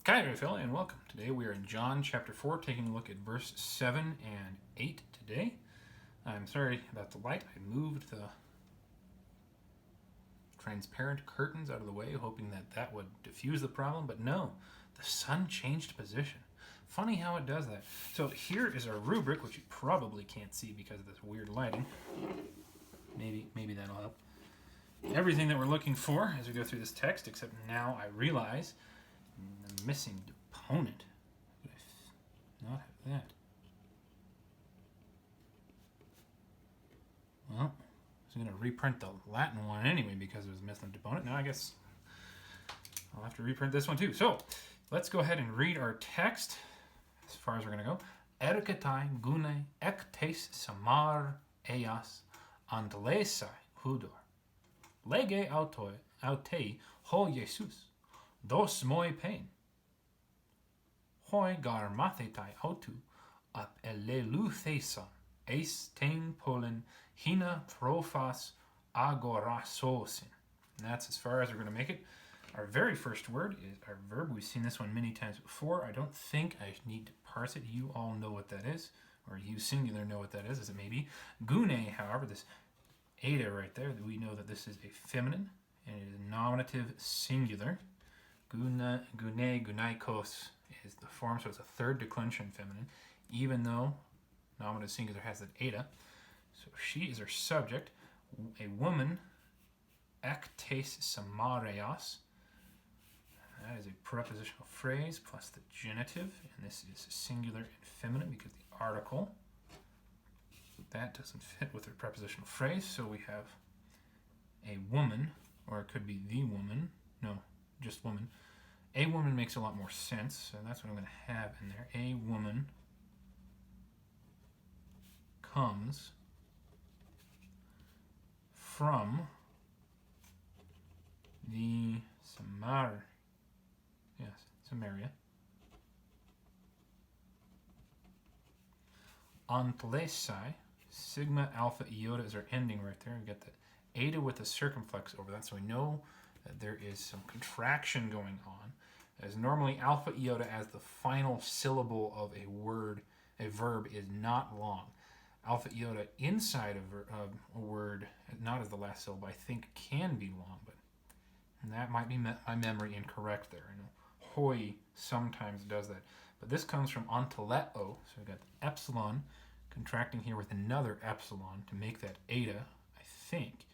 Koine Greek, and welcome. Today we are in John chapter 4, taking a look at verse 7 and 8 today. I'm sorry about the light. I moved the transparent curtains out of the way, hoping that that would diffuse the problem, but no, the sun changed position. Funny how it does that. So here is our rubric, which you probably can't see because of this weird lighting. Maybe that'll help. Everything that we're looking for as we go through this text, except now I realize the missing deponent. Could I not have that? Well, I was going to reprint the Latin one anyway because it was missing deponent. Now I guess I'll have to reprint this one too. So let's go ahead and read our text as far as we're going to go. Erketai gune ektes samar eas antlesai hudor. Lege autei ho Jesus. Dos moi pain. Hoi gar mathetai autu ap eleluthesan eis tein polin hina profas agorasosin. And that's as far as we're going to make it. Our very first word is our verb. We've seen this one many times before. I don't think I need to parse it. You all know what that is, or you singular know what that is, as it may be. Gune, however, this eta right there, we know that this is a feminine, and it is a nominative singular. Gune, gunaikos is the form, so it's a third declension feminine, even though nominative singular has that eta. So she is our subject. A woman, ektes samareas. That is a prepositional phrase plus the genitive, and this is singular and feminine because the article, that doesn't fit with the prepositional phrase, so we have a woman, or it could be the woman, no, just woman. A woman makes a lot more sense, so that's what I'm going to have in there. A woman comes from the Samaria. Antlesai, sigma alpha iota is our ending right there. We got the eta with the circumflex over that, so we know that there is some contraction going on. As normally alpha iota as the final syllable of a word, a verb, is not long. Alpha iota inside of a word, not as the last syllable, I think can be long, but that might be my memory incorrect there. I know hoi sometimes does that, but this comes from anteleo, so we've got the epsilon contracting here with another epsilon to make that eta, I think.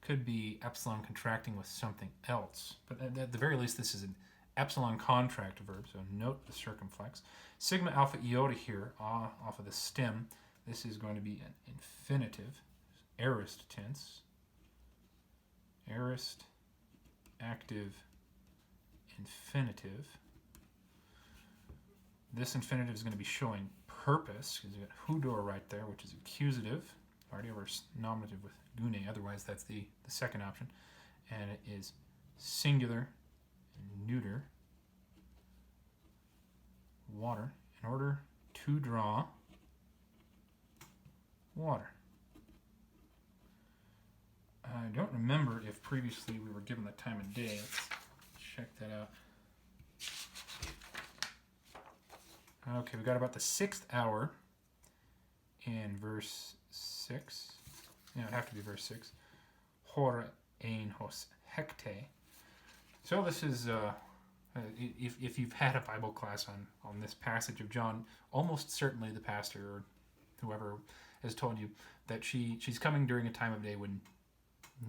Could be epsilon contracting with something else, but at the very least this is an epsilon contract verb, so note the circumflex. Sigma alpha iota here off of the stem, this is going to be an infinitive, aorist tense. Aorist, active, infinitive. This infinitive is going to be showing purpose, because you got hudor right there, which is accusative. Already over nominative with gune, otherwise that's the second option. And it is singular and neuter. Water, in order to draw water. I don't remember if previously we were given the time of day. Let's check that out. Okay, we got about the 6th hour in verse 6. Yeah, it'd have to be verse 6. Hora ein hos hekte. So this is, if you've had a Bible class on this passage of John, almost certainly the pastor or whoever has told you that she's coming during a time of day when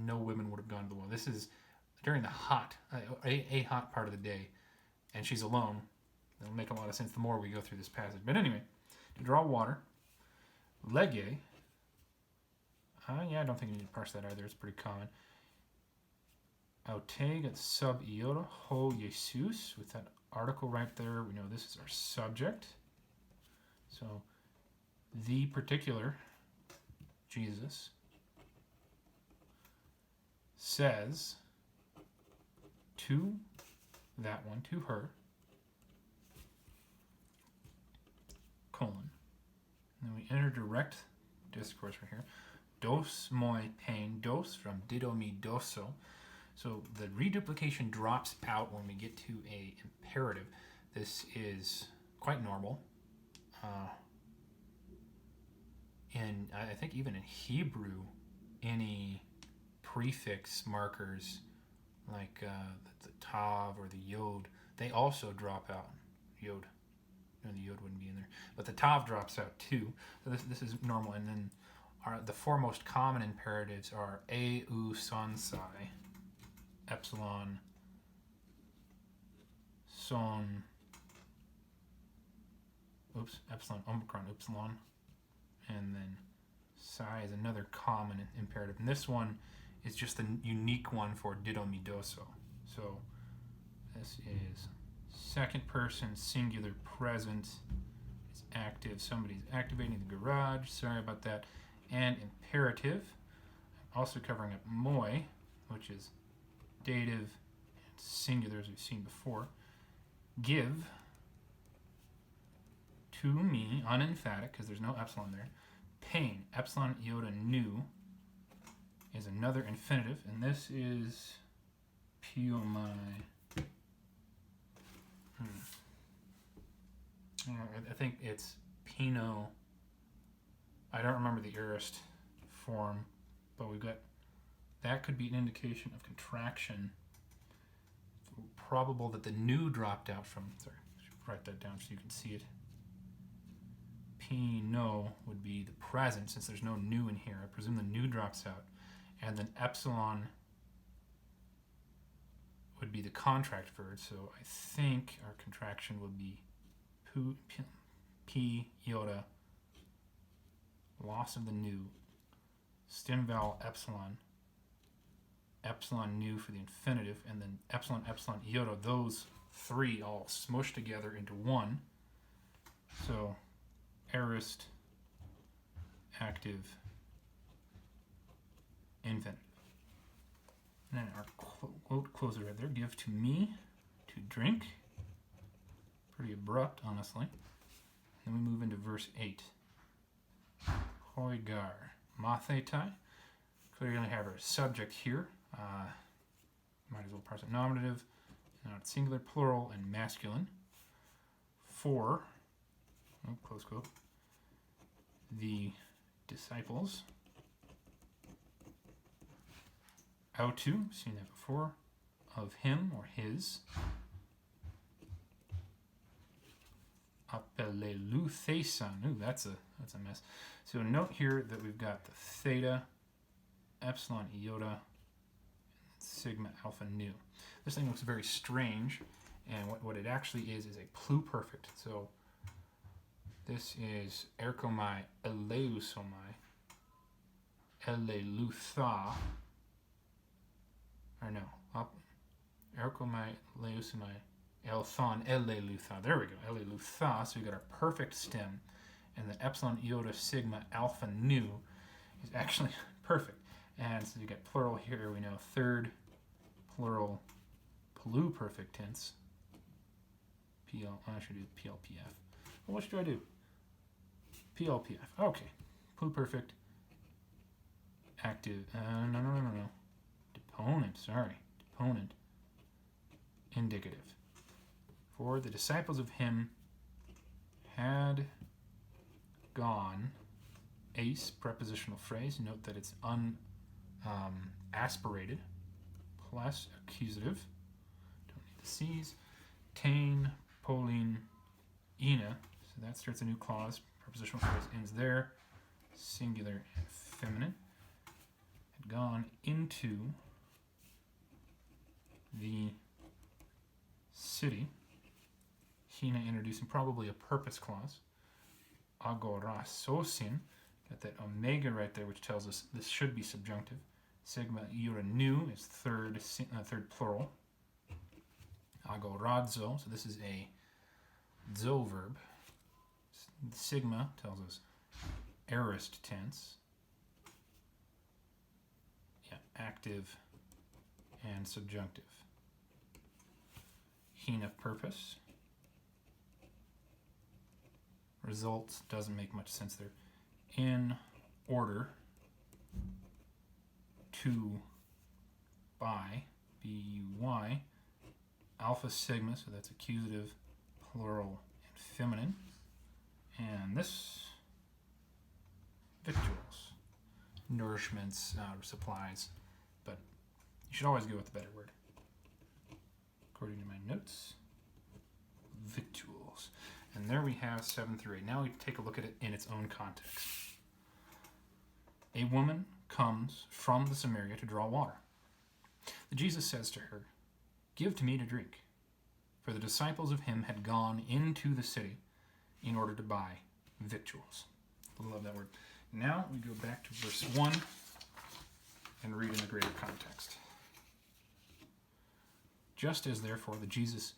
no women would have gone to the well. This is during the hot, a hot part of the day, and she's alone. It'll make a lot of sense the more we go through this passage. But anyway, to draw water, lege, yeah, I don't think you need to parse that either. It's pretty common. Aute got sub iota, ho Jesus, with that article right there. We know this is our subject. So, the particular Jesus says to that one, to her, colon. And then we enter direct discourse right here. Dos moi pain, dos from didomi doso. So the reduplication drops out when we get to a imperative. This is quite normal. And I think even in Hebrew, any prefix markers like the tav or the yod, they also drop out. Yod. No, the yod wouldn't be in there. But the tav drops out too. So this is normal. And then the four most common imperatives are e, u, son, psi, epsilon, son, epsilon, omicron, upsilon, and then psi is another common imperative. And this one is just the unique one for didomidoso. So this is second person singular present. It's active. Somebody's activating the garage. Sorry about that. And imperative. I'm also covering up moi, which is dative and singular as we've seen before. Give to me, unemphatic because there's no epsilon there. Pain, epsilon iota nu, is another infinitive, and this is piomai. I think it's pino. I don't remember the aorist form, but we've got that could be an indication of contraction. It's probable that the nu dropped out from. Sorry, I should write that down so you can see it. Pino would be the present, since there's no nu in here. I presume the nu drops out. And then epsilon would be the contract verb. So I think our contraction would be p iota, loss of the nu, stem vowel epsilon, epsilon nu for the infinitive, and then epsilon, epsilon, iota. Those three all smushed together into one. So aorist, active, infinitive. And then our quote closer right there, give to me to drink. Pretty abrupt, honestly. Then we move into verse 8. Hoigar, mathetai. Clearly going to have our subject here. Might as well parse it nominative. Now it's singular, plural, and masculine. For, close quote, the disciples. Autu, seen that before, of him or his. Apeleleuthesan. Ooh, that's a mess. So note here that we've got the theta, epsilon iota, sigma alpha nu. This thing looks very strange, and what it actually is a pluperfect. So this is erkomai eleusomai, eleutha, or no, erkomai eleusomai, elthon elelutha. There we go, elelutha. So we got our perfect stem, and the epsilon iota sigma alpha nu is actually perfect. And so you get plural here. We know third plural pluperfect tense. I should do PLPF. Well, what should I do? PLPF. Okay. Pluperfect. Active. No. Deponent. Sorry. Deponent. Indicative. For the disciples of him had gone. Ace, prepositional phrase. Note that it's aspirated. Plus accusative. Don't need the C's. Tain, Pauline, Ina. So that starts a new clause. Prepositional phrase ends there. Singular and feminine. Had gone into the city. Hina introducing probably a purpose clause. Agorasosin. Got that omega right there, which tells us this should be subjunctive. Sigma iura nu is third plural. Agoradzo, so this is a zo verb. Sigma tells us aorist tense. Yeah, active and subjunctive. Hina purpose. Results doesn't make much sense there. In order to buy. B-Y, alpha sigma, so that's accusative, plural, and feminine. And this, victuals, nourishments, supplies, but you should always go with the better word. According to my notes, victuals. And there we have 7 through 8. Now we take a look at it in its own context. A woman comes from the Samaria to draw water. Jesus says to her, "Give to me to drink." For the disciples of him had gone into the city in order to buy victuals. I love that word. Now we go back to verse 1 and read in the greater context. Just as therefore the Jesus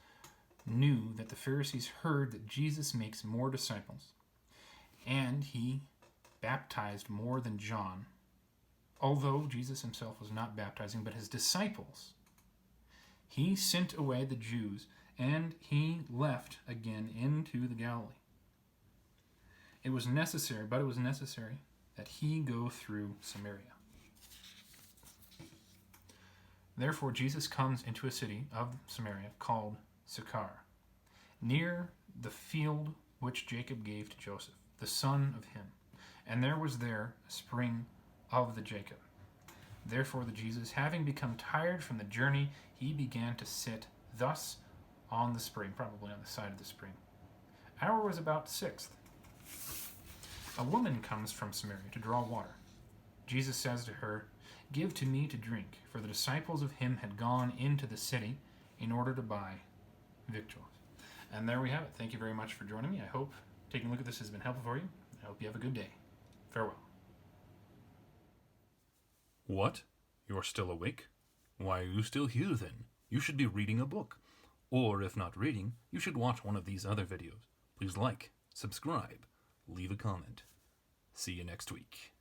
knew that the Pharisees heard that Jesus makes more disciples, and he baptized more than John, although Jesus himself was not baptizing, but his disciples, he sent away the Jews, and he left again into the Galilee. It was necessary that he go through Samaria. Therefore Jesus comes into a city of Samaria called Sychar, near the field which Jacob gave to Joseph, the son of him. And there was there a spring of the Jacob. Therefore the Jesus, having become tired from the journey, he began to sit thus on the spring, probably on the side of the spring. Hour was about 6th. A woman comes from Samaria to draw water. Jesus says to her, "Give to me to drink," for the disciples of him had gone into the city in order to buy victuals. And there we have it. Thank you very much for joining me. I hope taking a look at this has been helpful for you. I hope you have a good day. Farewell. What? You're still awake? Why are you still here then? You should be reading a book. Or if not reading, you should watch one of these other videos. Please like, subscribe, leave a comment. See you next week.